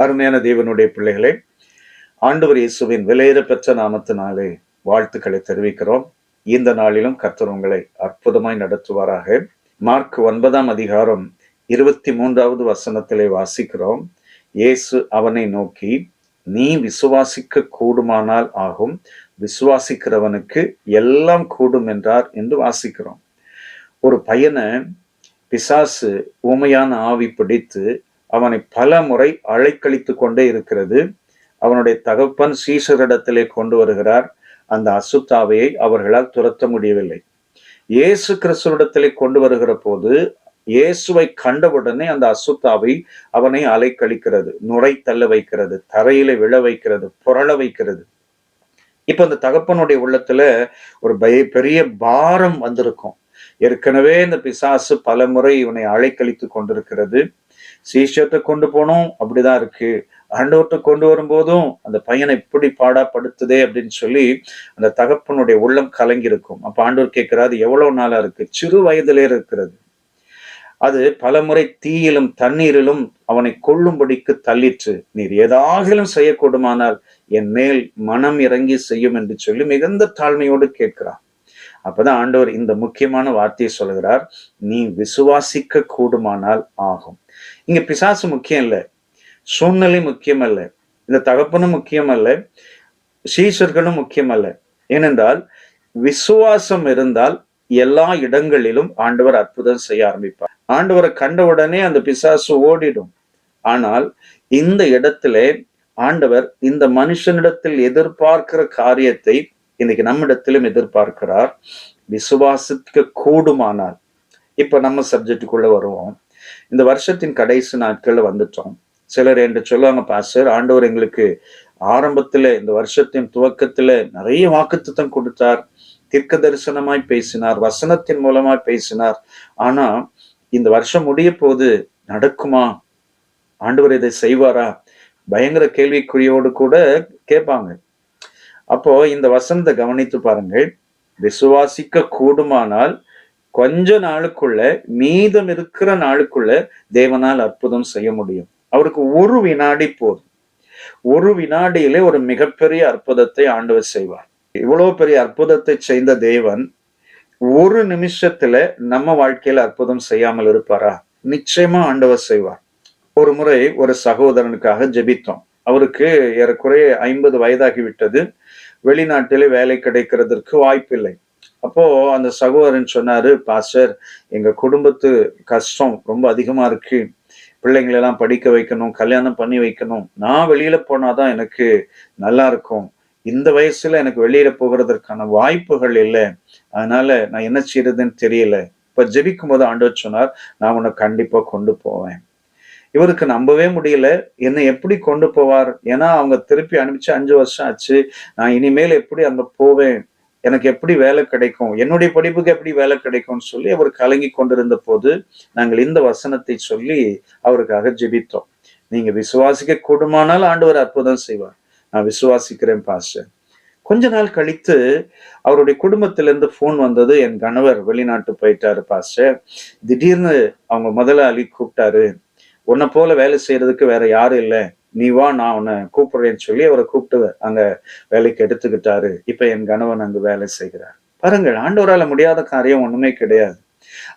அருமையான தேவனுடைய பிள்ளைகளே, ஆண்டவர் இயேசுவின் விலையேற பெற்ற நாமத்தினாலே வாழ்த்துக்களை தெரிவிக்கிறோம். இந்த நாளிலும் கர்த்தர் உங்களை அற்புதமாய் நடத்துவாராக. மார்க் 9ஆம் அதிகாரம் 23வது வசனத்திலே வாசிக்கிறோம். இயேசு அவனை நோக்கி, நீ விசுவாசிக்க கூடுமானால் ஆகும், விசுவாசிக்கிறவனுக்கு எல்லாம் கூடும் என்றார் என்று வாசிக்கிறோம். ஒரு பையனை பிசாசு ஊமையான ஆவி பிடித்து அவனை பல முறை அலைக்கழித்து கொண்டே இருக்கிறது. அவனுடைய தகப்பன் சீஷரிடத்திலே கொண்டு வருகிறார். அந்த அசுத்தாவையை அவர்களால் துரத்த முடியவில்லை. இயேசு கிறிஸ்துவிடத்திலே கொண்டு வருகிற போது இயேசுவை கண்டவுடனே அந்த அசுத்தாவை அவனை அலைக்கழிக்கிறது, நுரை தள்ள வைக்கிறது, தரையில விழ வைக்கிறது, புரள வைக்கிறது. இப்ப அந்த தகப்பனுடைய உள்ளத்துல ஒரு பெரிய பாரம் வந்திருக்கும். ஏற்கனவே இந்த பிசாசு பல முறை இவனை அலைக்கழித்து கொண்டிருக்கிறது. சீஷத்தை கொண்டு போனோம், அப்படிதான் இருக்கு. ஆண்டவர்கிட்ட கொண்டு வரும்போதும் அந்த பையனை இப்படி பாடாப்படுத்துதே அப்படின்னு சொல்லி அந்த தகப்பனுடைய உள்ளம் கலங்கி இருக்கும். அப்ப ஆண்டவர் கேட்கிறாரு, எவ்வளவு நாளா இருக்கு? சிறு வயதிலே இருக்கிறது. அது பலமுறை தீயிலும் தண்ணீரிலும் அவனை கொல்லும்படிக்கு தள்ளிற்று. நீர் ஏதாகிலும் செய்யக்கூடுமானால் என் மேல் மனம் இறங்கி செய்யும் என்று சொல்லி மிகுந்த தாழ்மையோடு கேட்கிறார். அப்பதான் ஆண்டவர் இந்த முக்கியமான வார்த்தையை சொல்கிறார், நீ விசுவாசிக்க கூடுமானால் ஆகும். இங்க பிசாசு முக்கியம் இல்ல, சூழ்நிலை முக்கியம் அல்ல, இந்த தகப்பனும் முக்கியம் அல்ல, சீஷர்களும் முக்கியம் அல்ல. ஏனென்றால் விசுவாசம் இருந்தால் எல்லா இடங்களிலும் ஆண்டவர் அற்புதம் செய்ய ஆரம்பிப்பார். ஆண்டவரை கண்டவுடனே அந்த பிசாசு ஓடிடும். ஆனால் இந்த இடத்திலே ஆண்டவர் இந்த மனுஷனிடத்தில் எதிர்பார்க்கிற காரியத்தை இன்னைக்கு நம்மிடத்திலும் எதிர்பார்க்கிறார். விசுவாசிக்க கூடுமானால். இப்ப நம்ம சப்ஜெக்டுக்குள்ள வருவோம். இந்த வருஷத்தின் கடைசி நாட்கள்ல வந்துட்டோம். சிலர் என்று சொல்லுவாங்க, பாஸ்டர், ஆண்டவர் எங்களுக்கு ஆரம்பத்துல இந்த வருஷத்தின் துவக்கத்துல நிறைய வாக்குத்தத்தம் கொடுத்தார், தீர்க்க தரிசனமாய் பேசினார், வசனத்தின் மூலமாய் பேசினார். ஆனா இந்த வருஷம் முடிய போது நடக்குமா? ஆண்டவர் இதை செய்வாரா? பயங்கர கேள்விக்குறியோடு கூட கேட்பாங்க. அப்போ இந்த வசனத்தை கவனித்து பாருங்கள். விசுவாசிக்க கூடுமானால் கொஞ்ச நாளுக்குள்ள, மீதம் இருக்கிற நாளுக்குள்ள தேவனால் அற்புதம் செய்ய முடியும். அவருக்கு ஒரு வினாடி போதும். ஒரு வினாடியிலே ஒரு மிகப்பெரிய அற்புதத்தை ஆண்டவர் செய்வார். இவ்வளவு பெரிய அற்புதத்தை செய்த தேவன் ஒரு நிமிஷத்துல நம்ம வாழ்க்கையில அற்புதம் செய்யாமல் இருப்பாரா? நிச்சயமா ஆண்டவர் செய்வார். ஒரு முறை ஒரு சகோதரனுக்காக ஜெபித்தோம். அவருக்கு ஏறக்குறைய 50 வயதாகிவிட்டது. வெளிநாட்டிலே வேலை கிடைக்கிறதுக்கு வாய்ப்பில்லை. அப்போ அந்த சகோதரன் சொன்னாரு, பாஸ்டர், எங்க குடும்பத்து கஷ்டம் ரொம்ப அதிகமா இருக்கு, பிள்ளைங்களெல்லாம் படிக்க வைக்கணும், கல்யாணம் பண்ணி வைக்கணும், நான் வெளியில போனாதான் எனக்கு நல்லா இருக்கும், இந்த வயசுல எனக்கு வெளியில போகிறதற்கான வாய்ப்புகள் இல்லை, அதனால நான் என்ன செய்யறதுன்னு தெரியல. இப்ப ஜெபிக்கும் போது ஆண்டவர் சொன்னார், நான் உன்னை கண்டிப்பா கொண்டு போவேன். இவருக்கு நம்பவே முடியல, என்னை எப்படி கொண்டு போவார்? ஏன்னா அவங்க திருப்பி அனுப்பிச்சு 5 வருஷம் ஆச்சு. நான் இனிமேல் எப்படி அங்க போவேன்? எனக்கு எப்படி வேலை கிடைக்கும்? என்னுடைய படிப்புக்கு எப்படி வேலை கிடைக்கும்னு சொல்லி அவர் கலங்கி கொண்டிருந்த போது நாங்கள் இந்த வசனத்தை சொல்லி அவருக்காக ஜெபித்தோம். நீங்க விசுவாசிக்க கூடுமானால் ஆண்டவர் அற்புதம் செய்வார். நான் விசுவாசிக்கிறேன் பாஸ்டர். கொஞ்ச நாள் கழித்து அவருடைய குடும்பத்திலிருந்து போன் வந்தது, என் கணவர் வெளிநாட்டு போயிட்டாரு பாஸ்டர், திடீர்னு அவங்க முதலாளி கூப்பிட்டாரு, உன்னை போல வேலை செய்யறதுக்கு வேற யாரும் இல்லை, நீ வா, நான் உன்னை கூப்பிடுறேன்னு சொல்லி அவரை கூப்பிட்டு அங்க வேலைக்கு எடுத்துக்கிட்டாரு. இப்ப என் கணவன் அங்கு வேலை செய்கிறார். பாருங்கள், ஆண்டவரால முடியாத காரியம் ஒண்ணுமே கிடையாது.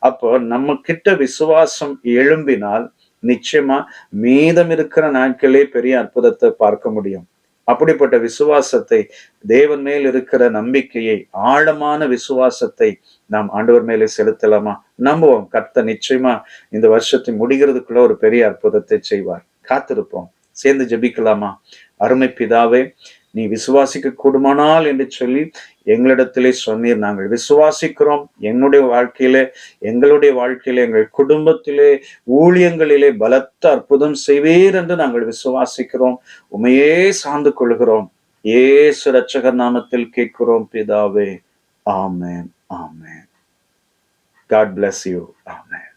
அப்போ நம்ம கிட்ட விசுவாசம் எழும்பினால் நிச்சயமா மீதம் இருக்கிற நாட்களே பெரிய அற்புதத்தை பார்க்க முடியும். அப்படிப்பட்ட விசுவாசத்தை, தேவன் மேல் இருக்கிற நம்பிக்கையை, ஆழமான விசுவாசத்தை நாம் ஆண்டவர் மேலே செலுத்தலாமா? நம்புவோம். கர்த்தர் நிச்சயமா இந்த வருஷத்தை முடிகிறதுக்குள்ள ஒரு பெரிய அற்புதத்தை செய்வார். காத்திருப்போம். சேர்ந்து ஜெபிக்கலாமா? அருமை பிதாவே, நீ விசுவாசிக்க கூடுமானால் என்று சொல்லி எங்களிடத்திலே சொன்னீர். நாங்கள் விசுவாசிக்கிறோம். எங்களுடைய வாழ்க்கையிலே, எங்கள் குடும்பத்திலே, ஊழியங்களிலே பலத்த அற்புதம் செய்வீர் என்று நாங்கள் விசுவாசிக்கிறோம். உமையே சார்ந்து கொள்கிறோம். இயேசு இரட்சகர் நாமத்தில் கேட்கிறோம் பிதாவே. ஆமென், ஆமென். God bless you. Amen.